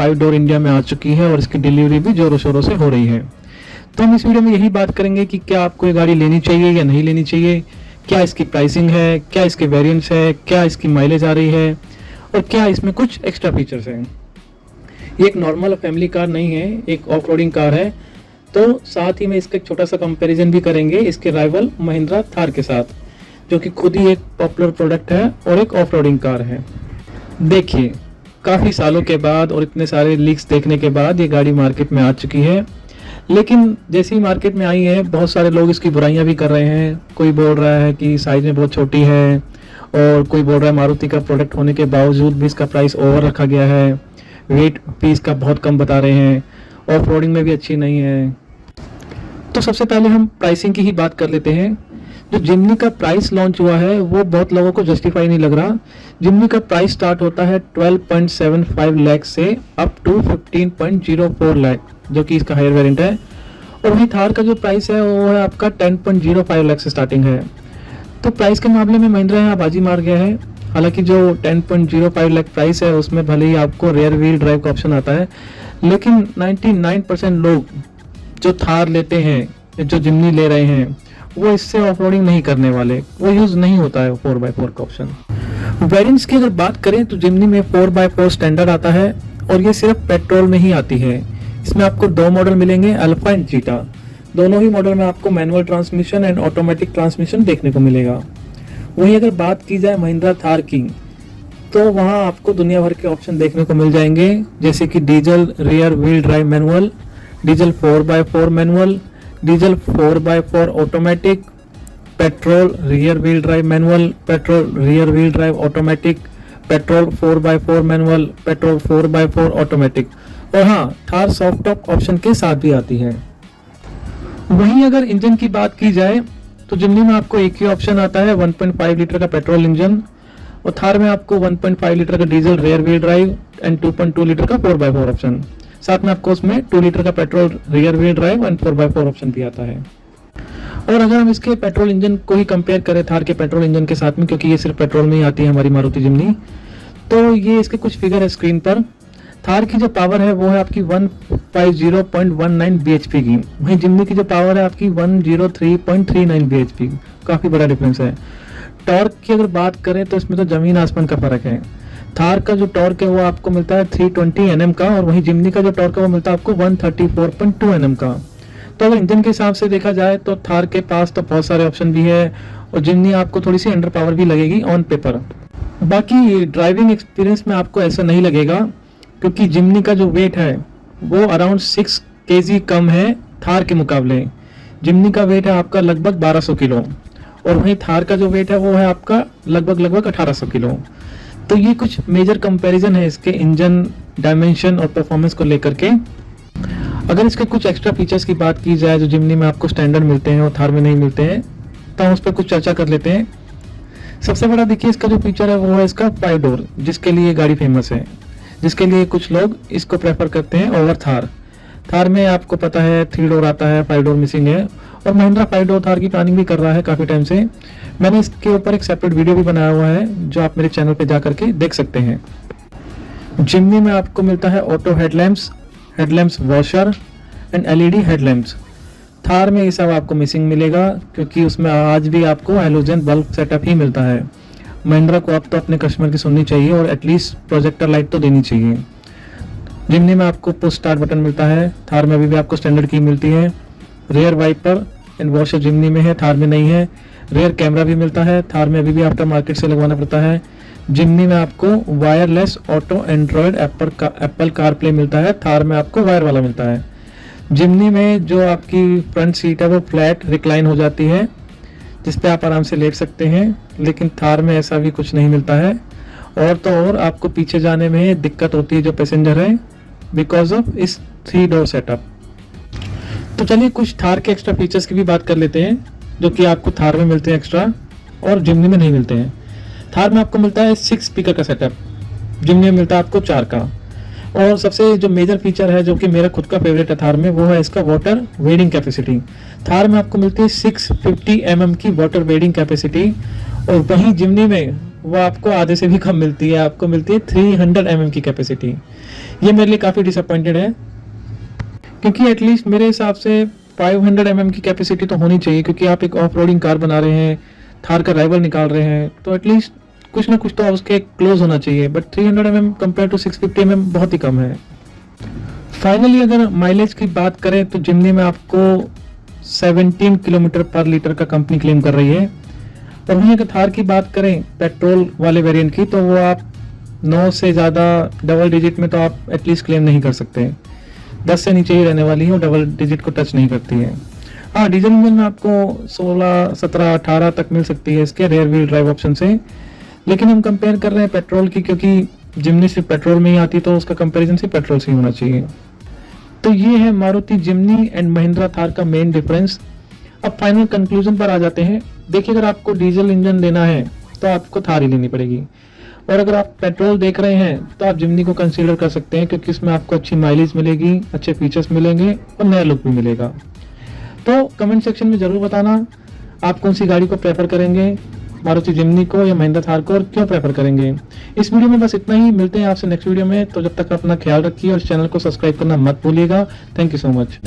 5 door India में आ चुकी है और इसकी डिलीवरी भी जोरों शोरों से हो रही है। तो हम इस वीडियो में यही बात करेंगे कि क्या आपको ये गाड़ी लेनी चाहिए या नहीं लेनी चाहिए, क्या इसकी प्राइसिंग है, क्या इसके वेरिएंट्स है, क्या इसकी माइलेज आ रही है और क्या इसमें कुछ एक्स्ट्रा फीचर्स हैं। ये एक नॉर्मल फैमिली कार नहीं है, एक ऑफ रोडिंग कार है। तो साथ ही में इसका एक छोटा सा कंपैरिजन भी करेंगे इसके राइवल महिंद्रा थार के साथ, जो कि खुद ही एक पॉपुलर प्रोडक्ट है और एक ऑफ रोडिंग कार है। देखिए, काफ़ी सालों के बाद और इतने सारे लीक्स देखने के बाद ये गाड़ी मार्केट में आ चुकी है, लेकिन जैसे ही मार्केट में आई है बहुत सारे लोग इसकी बुराइयां भी कर रहे हैं। कोई बोल रहा है कि साइज में बहुत छोटी है और कोई बोल रहा है मारुति का प्रोडक्ट होने के बावजूद भी इसका प्राइस ओवर रखा गया है, वेट भी इसका बहुत कम बता रहे हैं, ऑफ रोडिंग में भी अच्छी नहीं है। तो सबसे पहले हम प्राइसिंग की ही बात कर लेते हैं। जो जिमनी का प्राइस लॉन्च हुआ है वो बहुत लोगों को जस्टिफाई नहीं लग रहा। जिमनी का प्राइस स्टार्ट होता है 12.75 लाख से अप टू 15.04 लाख, जो कि इसका हायर वेरिएंट है। और वही थार का जो प्राइस है वो है आपका 10.05 लाख से स्टार्टिंग है। तो प्राइस के मामले में महिंद्रा यहाँ बाजी मार गया है। हालांकि जो 10.05 लाख प्राइस है उसमें भले ही आपको रेयर व्हील ड्राइव का ऑप्शन आता है, लेकिन 99% लोग जो थार लेते हैं, जो जिमनी ले रहे हैं, वो इससे ऑफ रोडिंग नहीं करने वाले, वो यूज नहीं होता है 4x4 का ऑप्शन। वेरिएंट्स की अगर बात करें तो जिमनी में 4x4 स्टैंडर्ड आता है और ये सिर्फ पेट्रोल में ही आती है। इसमें आपको 2 मॉडल मिलेंगे, अल्फा एंड चीटा। दोनों ही मॉडल में आपको manual transmission and automatic transmission देखने को मिलेगा। वहीं अगर बात की जाए महिंद्रा थार की, तो वहाँ आपको दुनिया भर के ऑप्शन देखने को मिल जाएंगे, जैसे कि diesel rear wheel drive manual, diesel 4x4 manual, diesel 4x4 automatic, petrol rear wheel drive manual, petrol rear wheel drive automatic, petrol 4x4 manual, petrol 4x4 automatic. और हाँ, थार सॉफ्ट टॉप ऑप्शन के साथ भी आती है। वहीं अगर इंजन की बात की जाए तो जिमनी में आपको एक ही ऑप्शन आता है 1.5 लीटर का पेट्रोल इंजन, और थार में आपको 1.5 लीटर का diesel rear wheel drive and 2.2 litre का 4x4 ऑप्शन। साथ में आपको उसमें 2 लीटर का petrol rear wheel drive and 4x4 option भी आता है। और अगर हम इसके पेट्रोल इंजन को ही कंपेयर करें थार के पेट्रोल इंजन के साथ में, क्योंकि ये सिर्फ पेट्रोल में ही आती है हमारी मारुति जिमनी, तो ये इसके कुछ फिगर है स्क्रीन पर। थार की जो पावर है वो है आपकी 150.19 bhp की, वहीं जिमनी की जो पावर है आपकी 103.39 bhp। काफी बड़ा डिफरेंस है। टॉर्क की अगर बात करें तो इसमें तो जमीन आसमान का फर्क है। थार का जो टॉर्क है वो आपको मिलता है 320 Nm का, और वहीं जिमनी का जो टॉर्क है वो मिलता है आपको 134.2 Nm का। तो अगर इंजन के हिसाब से देखा जाए तो थार के पास तो बहुत सारे ऑप्शन भी है और जिमनी आपको थोड़ी सी अंडर पावर भी लगेगी ऑन पेपर। बाकी ड्राइविंग एक्सपीरियंस में आपको ऐसा नहीं लगेगा, क्योंकि जिमनी का जो वेट है वो अराउंड 6 kg कम है थार के मुकाबले। जिमनी का वेट है आपका लगभग 1200 किलो और वहीं थार का जो वेट है वो है आपका लगभग 1800 किलो। तो ये कुछ मेजर कंपैरिजन है इसके इंजन डायमेंशन और परफॉर्मेंस को लेकर के। अगर इसके कुछ एक्स्ट्रा फीचर्स की बात की जाए जो जिमनी में आपको स्टैंडर्ड मिलते हैं और थार में नहीं मिलते हैं, तो हम उस पर कुछ चर्चा कर लेते हैं। सबसे बड़ा देखिए इसका जो फीचर है वो है इसका 5 डोर, जिसके लिए गाड़ी फेमस है, जिसके लिए कुछ लोग इसको प्रेफर करते हैं ओवर थार। थार में आपको पता है 3 डोर आता है, 5 डोर मिसिंग है, और महिंद्रा 5 डोर थार की प्लानिंग भी कर रहा है काफ़ी टाइम से। मैंने इसके ऊपर एक सेपरेट वीडियो भी बनाया हुआ है जो आप मेरे चैनल पे जा करके देख सकते हैं। जिमनी में आपको मिलता है auto headlamps washer and LED headlamps. Thar में ये सब आपको मिसिंग मिलेगा, क्योंकि उसमें आज भी आपको हैलोजन बल्ब सेटअप ही मिलता है। महिंद्रा को अब तो अपने कस्टमर की सुननी चाहिए और एटलीस्ट प्रोजेक्टर लाइट तो देनी चाहिए। जिमनी में आपको पुश स्टार्ट बटन मिलता है, थार में अभी भी आपको स्टैंडर्ड की मिलती है। रियर वाइपर एंड वॉशर जिमनी में है, थार में नहीं है। रियर कैमरा भी मिलता है, थार में अभी भी आफ्टर मार्केट से लगवाना पड़ता है। जिमनी में आपको wireless auto Android Apple CarPlay मिलता है, थार में आपको वायर वाला मिलता है। जिमनी में जो आपकी फ्रंट सीट है वो फ्लैट रिक्लाइन हो जाती है, जिस पे आप आराम से लेट सकते हैं, लेकिन थार में ऐसा भी कुछ नहीं मिलता है। और तो और आपको पीछे जाने में दिक्कत होती है जो पैसेंजर है, बिकॉज ऑफ इस 3 डोर सेटअप। तो चलिए कुछ थार के एक्स्ट्रा फीचर्स की भी बात कर लेते हैं जो कि आपको थार में मिलते हैं एक्स्ट्रा और जिमनी में नहीं मिलते हैं। थार में आपको मिलता है 6 स्पीकर का सेटअप, जिमनी में मिलता है आपको 4 का। और सबसे जो मेजर फीचर है जो कि मेरा खुद का फेवरेट है थार में, वो है इसका वाटर वेडिंग कैपेसिटी। थार में आपको मिलती है 650 mm की वाटर वेडिंग कैपेसिटी, और वहीं जिमनी में वो आपको आधे से भी कम मिलती है, आपको मिलती है 300 mm की कैपेसिटी। ये मेरे लिए काफ़ी डिसअपॉइंटेड है, क्योंकि एटलीस्ट मेरे हिसाब से 500 mm की कैपेसिटी तो होनी चाहिए, क्योंकि आप एक ऑफ रोडिंग कार बना रहे हैं, थार का राइवल निकाल रहे हैं, तो एटलीस्ट कुछ ना कुछ तो उसके क्लोज होना चाहिए। But 300 mm compare to 650 mm बहुत ही कम है। फाइनली अगर माइलेज की बात करें तो जिमनी में आपको 17 किलोमीटर पर लीटर का कंपनी क्लेम कर रही है। और वहीं अगर थार की बात करें पेट्रोल वाले वेरिएंट की, तो वो आप 9 से ज़्यादा डबल डिजिट में तो आप एटलीस्ट क्लेम नहीं कर सकते। 10 से नीचे ही रहने वाली है, वो डबल डिजिट को टच नहीं करती है। हाँ, डीजल इंजन में आपको 16, 17, 18 तक मिल सकती है इसके रियर व्हील ड्राइव ऑप्शन से। लेकिन हम कंपेयर कर रहे हैं पेट्रोल की, क्योंकि जिमनी सिर्फ पेट्रोल में ही आती, तो उसका कंपैरिजन सिर्फ पेट्रोल से ही होना चाहिए। तो ये है मारुति जिमनी एंड महिंद्रा थार का मेन डिफरेंस। अब फाइनल कंक्लूजन पर आ जाते हैं। देखिए, अगर आपको डीजल इंजन लेना है तो आपको थार ही लेनी पड़ेगी, और अगर आप पेट्रोल देख रहे हैं तो आप जिमनी को कंसीडर कर सकते हैं, क्योंकि इसमें आपको अच्छी माइलेज मिलेगी, अच्छे फीचर्स मिलेंगे और नया लुक भी मिलेगा। तो कमेंट सेक्शन में जरूर बताना आप कौन सी गाड़ी को प्रेफर करेंगे, मारुति जिमनी को या महिंद्रा थार को, और क्यों प्रेफर करेंगे। इस वीडियो में बस इतना ही, मिलते हैं आपसे नेक्स्ट वीडियो में। तो जब तक अपना ख्याल रखिए और चैनल को सब्सक्राइब करना मत भूलिएगा। Thank you so much.